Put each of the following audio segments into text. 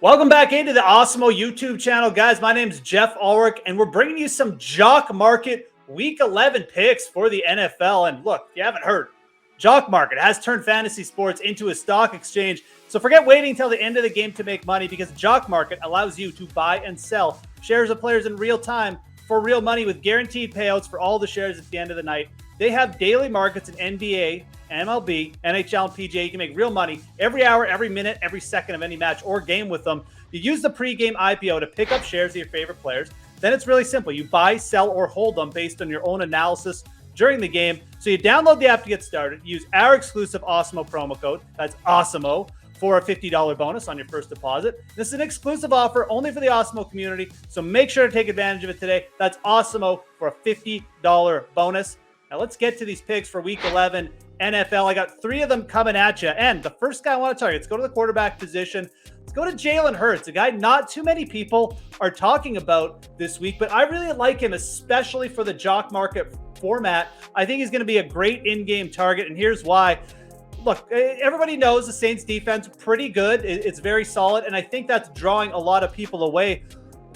Welcome back into the Awesemo YouTube channel, guys. My name is Geoff Ulrich, and we're bringing you some Jock Market Week 11 picks for the NFL. And look, if you haven't heard, Jock Market has turned fantasy sports into a stock exchange. So forget waiting until the end of the game to make money, because Jock Market allows you to buy and sell shares of players in real time for real money with guaranteed payouts for all the shares at the end of the night. They have daily markets in NBA, MLB, NHL, and PGA. You can make real money every hour, every minute, every second of any match or game with them. You use the pregame IPO to pick up shares of your favorite players. Then it's really simple. You buy, sell, or hold them based on your own analysis during the game. So you download the app to get started. Use our exclusive Awesemo promo code. That's Awesemo for a $50 bonus on your first deposit. This is an exclusive offer only for the Awesemo community, so make sure to take advantage of it today. That's Awesemo for a $50 bonus. Now let's get to these picks for Week 11 NFL. I got three of them coming at you. And the first guy I want to target, let's go to the quarterback position. Let's go to Jalen Hurts, a guy not too many people are talking about this week, but I really like him, especially for the Jock Market format. I think he's going to be a great in-game target, and here's why. Look, everybody knows the Saints defense pretty good. It's very solid, and I think that's drawing a lot of people away.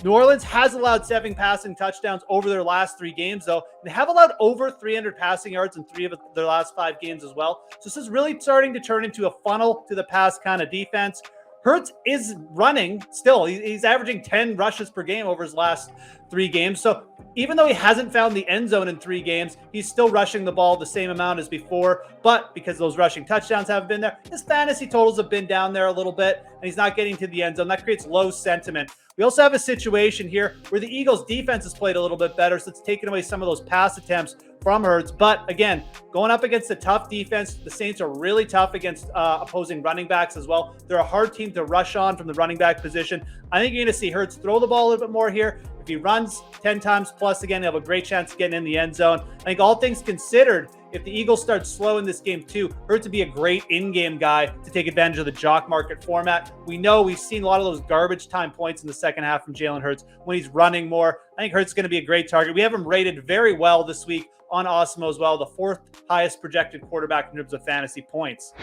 New Orleans has allowed 7 passing touchdowns over their last 3 games, though. They have allowed over 300 passing yards in 3 of their last 5 games as well. So this is really starting to turn into a funnel to the pass kind of defense. Hurts is running still. He's averaging 10 rushes per game over his last 3 games. So even though he hasn't found the end zone in 3 games, he's still rushing the ball the same amount as before. But because those rushing touchdowns haven't been there, his fantasy totals have been down there a little bit, and he's not getting to the end zone. That creates low sentiment. We also have a situation here where the Eagles' defense has played a little bit better, so it's taken away some of those pass attempts from Hurts. But again, going up against a tough defense, the Saints are really tough against opposing running backs as well. They're a hard team to rush on from the running back position. I think you're going to see Hurts throw the ball a little bit more here. If he runs 10 times plus again, he'll have a great chance of getting in the end zone. I think all things considered, if the Eagles start slow in this game too, Hurts would be a great in-game guy to take advantage of the Jock Market format. We've seen a lot of those garbage time points in the second half from Jalen Hurts when he's running more. I think Hurts is going to be a great target. We have him rated very well this week on Awesemo as well, the 4th highest projected quarterback in terms of fantasy points.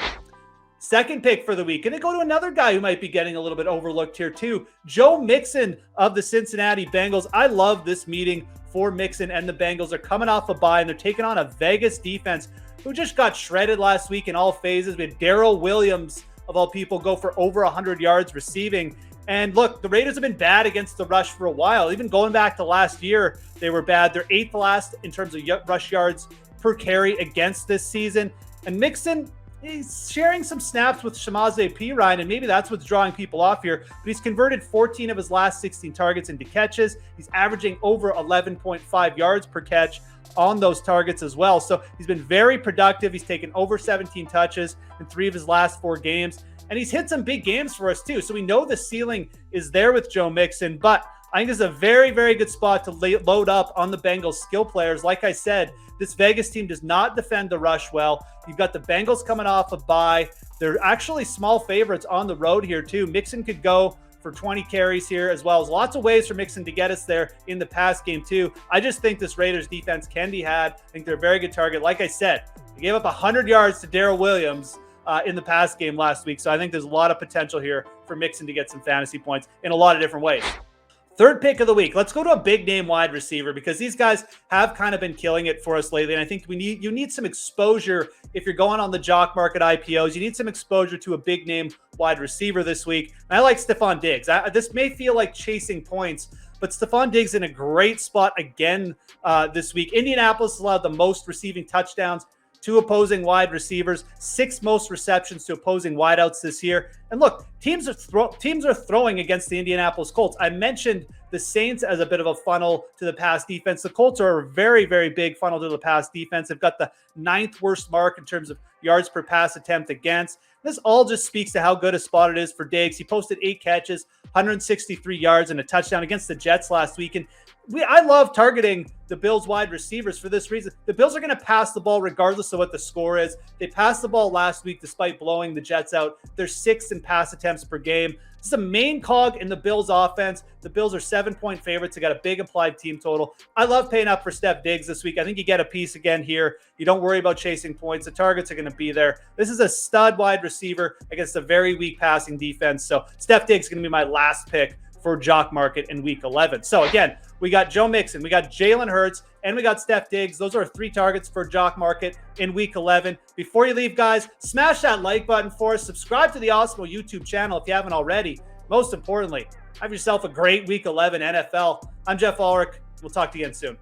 Second pick for the week. Going to go to another guy who might be getting a little bit overlooked here too. Joe Mixon of the Cincinnati Bengals. I love this meeting for Mixon and the Bengals. They're coming off a bye, and they're taking on a Vegas defense who just got shredded last week in all phases. We had Darrell Williams, of all people, go for over 100 yards receiving. And look, the Raiders have been bad against the rush for a while. Even going back to last year, they were bad. They're 8th last in terms of rush yards per carry against this season. And Mixon, he's sharing some snaps with Shamazé Perine, and maybe that's what's drawing people off here. But he's converted 14 of his last 16 targets into catches. He's averaging over 11.5 yards per catch on those targets as well. So he's been very productive. He's taken over 17 touches in 3 of his last 4 games. And he's hit some big games for us too. So we know the ceiling is there with Joe Mixon, but I think this is a very, very good spot to load up on the Bengals skill players. Like I said, this Vegas team does not defend the rush well. You've got the Bengals coming off a bye. They're actually small favorites on the road here too. Mixon could go for 20 carries here, as well as lots of ways for Mixon to get us there in the pass game too. I just think this Raiders defense can be had. I think they're a very good target. Like I said, they gave up 100 yards to Darrell Williams in the pass game last week. So I think there's a lot of potential here for Mixon to get some fantasy points in a lot of different ways. Third pick of the week. Let's go to a big name wide receiver, because these guys have kind of been killing it for us lately. And I think you need some exposure if you're going on the Jock Market IPOs. You need some exposure to a big name wide receiver this week. And I like Stefon Diggs. This may feel like chasing points, but Stefon Diggs in a great spot again this week. Indianapolis allowed the most receiving touchdowns to opposing wide receivers, 6th most receptions to opposing wideouts this year. And look, teams are throwing against the Indianapolis Colts. I mentioned the Saints as a bit of a funnel to the pass defense. The Colts are a very, very big funnel to the pass defense. They've got the 9th worst mark in terms of yards per pass attempt against. This all just speaks to how good a spot it is for Diggs. He posted 8 catches, 163 yards, and a touchdown against the Jets last week. And I love targeting the Bills wide receivers for this reason. The Bills are going to pass the ball regardless of what the score is. They passed the ball last week despite blowing the Jets out. They're 6th in pass attempts per game. This is a main cog in the Bills offense. The Bills are 7-point favorites. They got a big implied team total. I love paying up for Steph Diggs this week. I think you get a piece again here. You don't worry about chasing points. The targets are going to be there. This is a stud wide receiver against a very weak passing defense. So Steph Diggs is going to be my last pick for Jock Market in week 11. So again, we got Joe Mixon, we got Jalen Hurts, and we got Steph Diggs. Those are 3 targets for Jock Market in week 11. Before you leave, guys, smash that like button for us. Subscribe to the Awesemo YouTube channel if you haven't already. Most importantly, have yourself a great week 11 NFL. I'm Geoff Ulrich. We'll talk to you again soon.